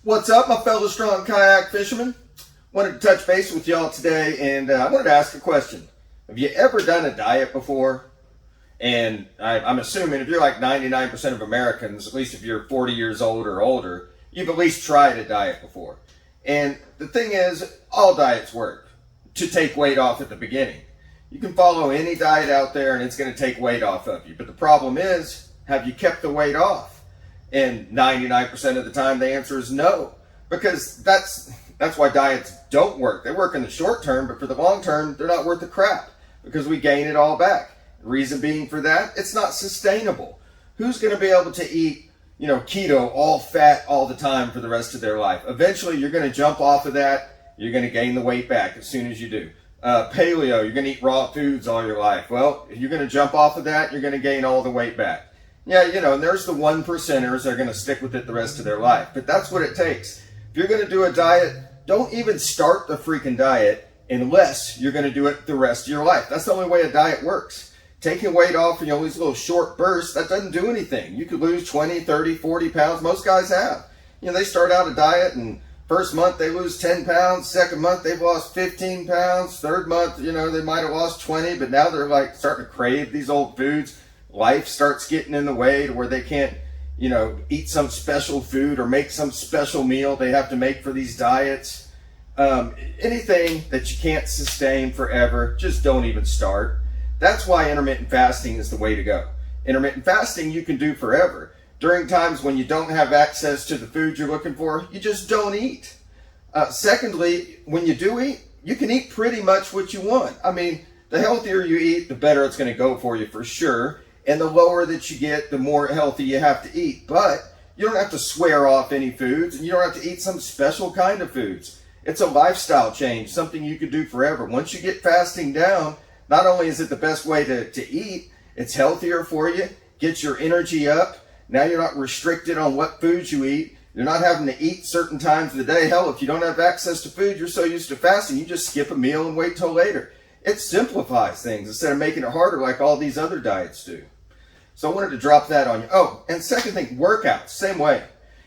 What's up, my fellow strong kayak fishermen? Wanted to touch base with y'all today, and I wanted to ask a question. Have you ever done a diet before? And I'm assuming if you're like 99% of Americans, at least if you're 40 years old or older, you've at least tried a diet before. And the thing is, all diets work to take weight off at the beginning. You can follow any diet out there and it's going to take weight off of you. But the problem is, have you kept the weight off? And 99% of the time, the answer is no, because that's why diets don't work. They work in the short term, but for the long term, they're not worth the crap because we gain it all back. The reason being for that, it's not sustainable. Who's going to be able to eat, keto, all fat all the time for the rest of their life? Eventually, you're going to jump off of that. You're going to gain the weight back as soon as you do. Paleo, you're going to eat raw foods all your life. Well, you're going to jump off of that. You're going to gain all the weight back. Yeah, and there's the 1%ers that are going to stick with it the rest of their life. But that's what it takes. If you're going to do a diet, don't even start the freaking diet unless you're going to do it the rest of your life. That's the only way a diet works. Taking weight off in these little short bursts, that doesn't do anything. You could lose 20, 30, 40 pounds. Most guys have. They start out a diet and first month they lose 10 pounds. Second month they've lost 15 pounds. Third month, they might have lost 20, but now they're like starting to crave these old foods. Life starts getting in the way to where they can't, eat some special food or make some special meal they have to make for these diets. Anything that you can't sustain forever, just don't even start. That's why intermittent fasting is the way to go. Intermittent fasting you can do forever. During times when you don't have access to the food you're looking for, you just don't eat. Secondly, when you do eat, you can eat pretty much what you want. The healthier you eat, the better it's going to go for you for sure. And the lower that you get, the more healthy you have to eat. But you don't have to swear off any foods, and you don't have to eat some special kind of foods. It's a lifestyle change, something you could do forever. Once you get fasting down, not only is it the best way to eat, it's healthier for you, gets your energy up. Now you're not restricted on what foods you eat. You're not having to eat certain times of the day. Hell, if you don't have access to food, you're so used to fasting, you just skip a meal and wait till later. It simplifies things instead of making it harder like all these other diets do. So I wanted to drop that on you. Oh, and second thing, workouts, same way.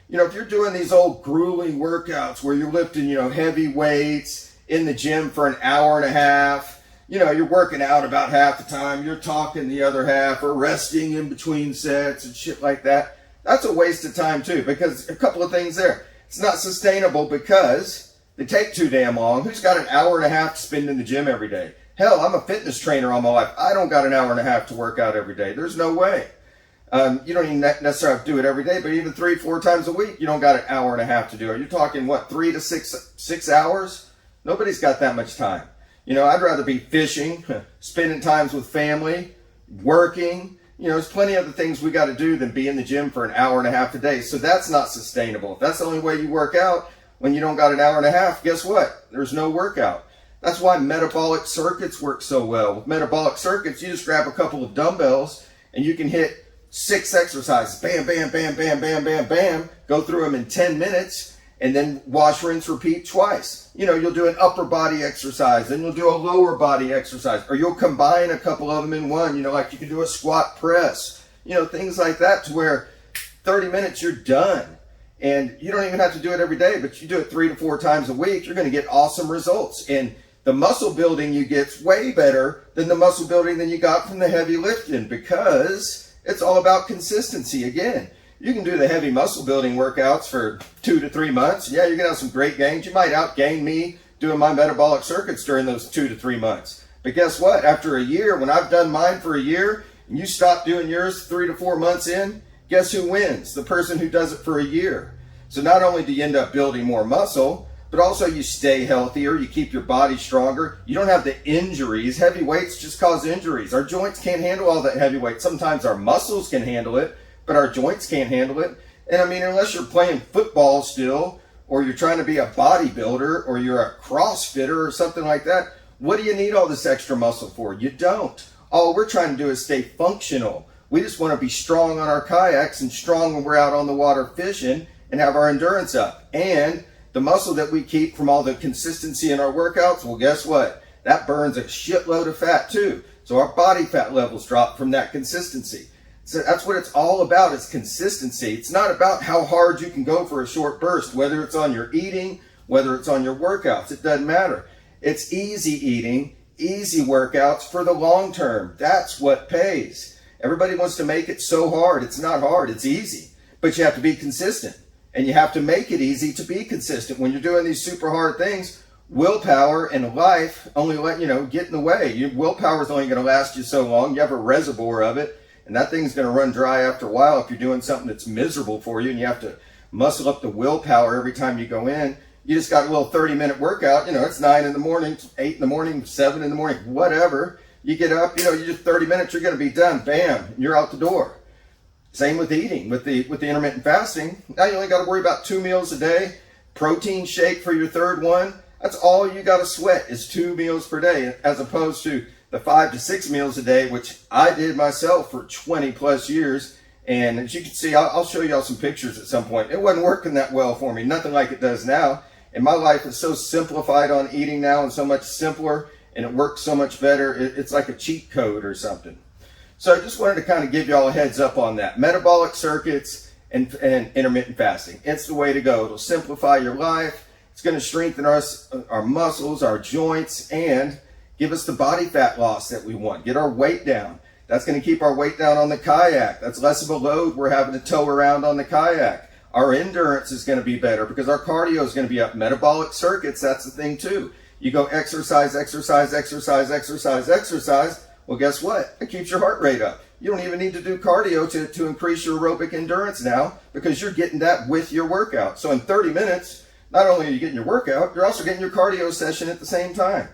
If you're doing these old grueling workouts where you're lifting, heavy weights in the gym for an hour and a half, you're working out about half the time, you're talking the other half or resting in between sets and shit like that. That's a waste of time too, because a couple of things there. It's not sustainable because they take too damn long. Who's got an hour and a half to spend in the gym every day? Hell, I'm a fitness trainer all my life. I don't got an hour and a half to work out every day. There's no way. You don't even necessarily have to do it every day, but even 3-4 times a week, you don't got an hour and a half to do it. You're talking, 3 to 6 hours? Nobody's got that much time. I'd rather be fishing, spending times with family, working. There's plenty of other things we got to do than be in the gym for an hour and a half a day. So that's not sustainable. If that's the only way you work out when you don't got an hour and a half, guess what? There's no workout. That's why metabolic circuits work so well. With metabolic circuits, you just grab a couple of dumbbells and you can hit 6 exercises. Bam, bam, bam, bam, bam, bam, bam. Go through them in 10 minutes and then wash, rinse, repeat twice. You'll do an upper body exercise, then you'll do a lower body exercise, or you'll combine a couple of them in one. Like you can do a squat press, things like that to where 30 minutes you're done. And you don't even have to do it every day, but you do it 3 to 4 times a week, you're going to get awesome results. And the muscle building you get's way better than the muscle building that you got from the heavy lifting, because it's all about consistency. Again, you can do the heavy muscle building workouts for 2 to 3 months. Yeah, you're going to have some great gains. You might outgain me doing my metabolic circuits during those 2 to 3 months. But guess what? After a year, when I've done mine for a year and you stop doing yours 3 to 4 months in, guess who wins? The person who does it for a year. So not only do you end up building more muscle, but also you stay healthier, you keep your body stronger, you don't have the injuries. Heavy weights just cause injuries. Our joints can't handle all that heavy weight. Sometimes our muscles can handle it, but our joints can't handle it. And unless you're playing football still, or you're trying to be a bodybuilder, or you're a CrossFitter or something like that, what do you need all this extra muscle for? You don't. All we're trying to do is stay functional. We just want to be strong on our kayaks and strong when we're out on the water fishing and have our endurance up. And the muscle that we keep from all the consistency in our workouts, well, guess what? That burns a shitload of fat too. So our body fat levels drop from that consistency. So that's what it's all about, is consistency. It's not about how hard you can go for a short burst, whether it's on your eating, whether it's on your workouts. It doesn't matter. It's easy eating, easy workouts for the long term. That's what pays. Everybody wants to make it so hard. It's not hard. It's easy. But you have to be consistent. And you have to make it easy to be consistent. When you're doing these super hard things, willpower and life only let, get in the way. Your willpower is only going to last you so long. You have a reservoir of it. And that thing's going to run dry after a while if you're doing something that's miserable for you and you have to muscle up the willpower every time you go in. You just got a little 30-minute workout. It's 9 in the morning, 8 in the morning, 7 in the morning, whatever. You get up, you just 30 minutes, you're going to be done. Bam, you're out the door. Same with eating, with the intermittent fasting. Now you only got to worry about 2 meals a day. Protein shake for your third one. That's all you got to sweat is 2 meals per day, as opposed to the 5 to 6 meals a day, which I did myself for 20 plus years. And as you can see, I'll show y'all some pictures at some point. It wasn't working that well for me, nothing like it does now. And my life is so simplified on eating now and so much simpler, and it works so much better. It's like a cheat code or something. So I just wanted to kind of give y'all a heads up on that. Metabolic circuits and intermittent fasting. It's the way to go. It'll simplify your life. It's going to strengthen our muscles, our joints, and give us the body fat loss that we want. Get our weight down. That's going to keep our weight down on the kayak. That's less of a load we're having to tow around on the kayak. Our endurance is going to be better because our cardio is going to be up. Metabolic circuits, that's the thing too. You go exercise, exercise, exercise, exercise, exercise. Well, guess what? It keeps your heart rate up. You don't even need to do cardio to increase your aerobic endurance now because you're getting that with your workout. So in 30 minutes, not only are you getting your workout, you're also getting your cardio session at the same time.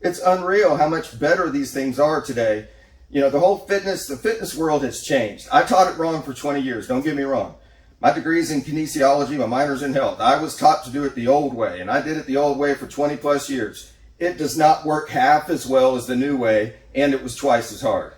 It's unreal how much better these things are today. The whole the fitness world has changed. I taught it wrong for 20 years, don't get me wrong. My degree's in kinesiology, my minor's in health. I was taught to do it the old way, and I did it the old way for 20 plus years. It does not work half as well as the new way, and it was twice as hard.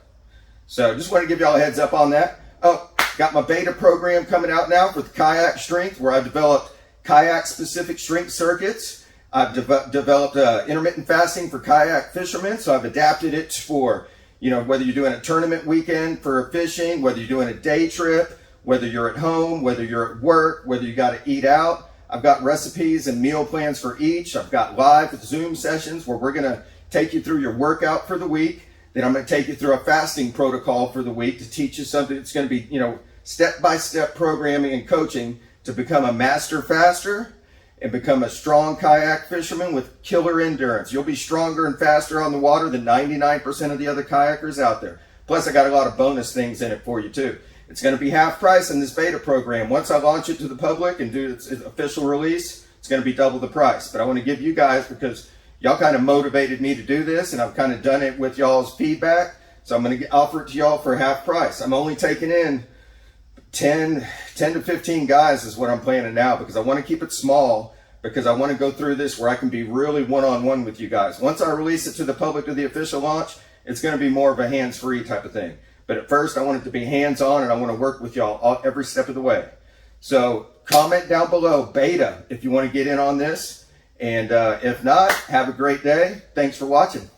So just want to give y'all a heads up on that. Oh, got my beta program coming out now for the kayak strength, where I've developed kayak-specific strength circuits. I've developed intermittent fasting for kayak fishermen, so I've adapted it for, whether you're doing a tournament weekend for fishing, whether you're doing a day trip, whether you're at home, whether you're at work, whether you got to eat out. I've got recipes and meal plans for each. I've got live Zoom sessions where we're going to take you through your workout for the week. Then I'm going to take you through a fasting protocol for the week to teach you something that's going to be, step-by-step programming and coaching to become a master faster and become a strong kayak fisherman with killer endurance. You'll be stronger and faster on the water than 99% of the other kayakers out there. Plus, I got a lot of bonus things in it for you too. It's going to be half price in this beta program. Once I launch it to the public and do its official release, it's going to be double the price. But I want to give you guys, because y'all kind of motivated me to do this, and I've kind of done it with y'all's feedback. So I'm going to offer it to y'all for half price. I'm only taking in 10 to 15 guys is what I'm planning now, because I want to keep it small, because I want to go through this where I can be really one-on-one with you guys. Once I release it to the public to the official launch, it's going to be more of a hands-free type of thing. But at first, I want it to be hands-on, and I want to work with y'all every step of the way. So comment down below, beta, if you want to get in on this. And if not, have a great day. Thanks for watching.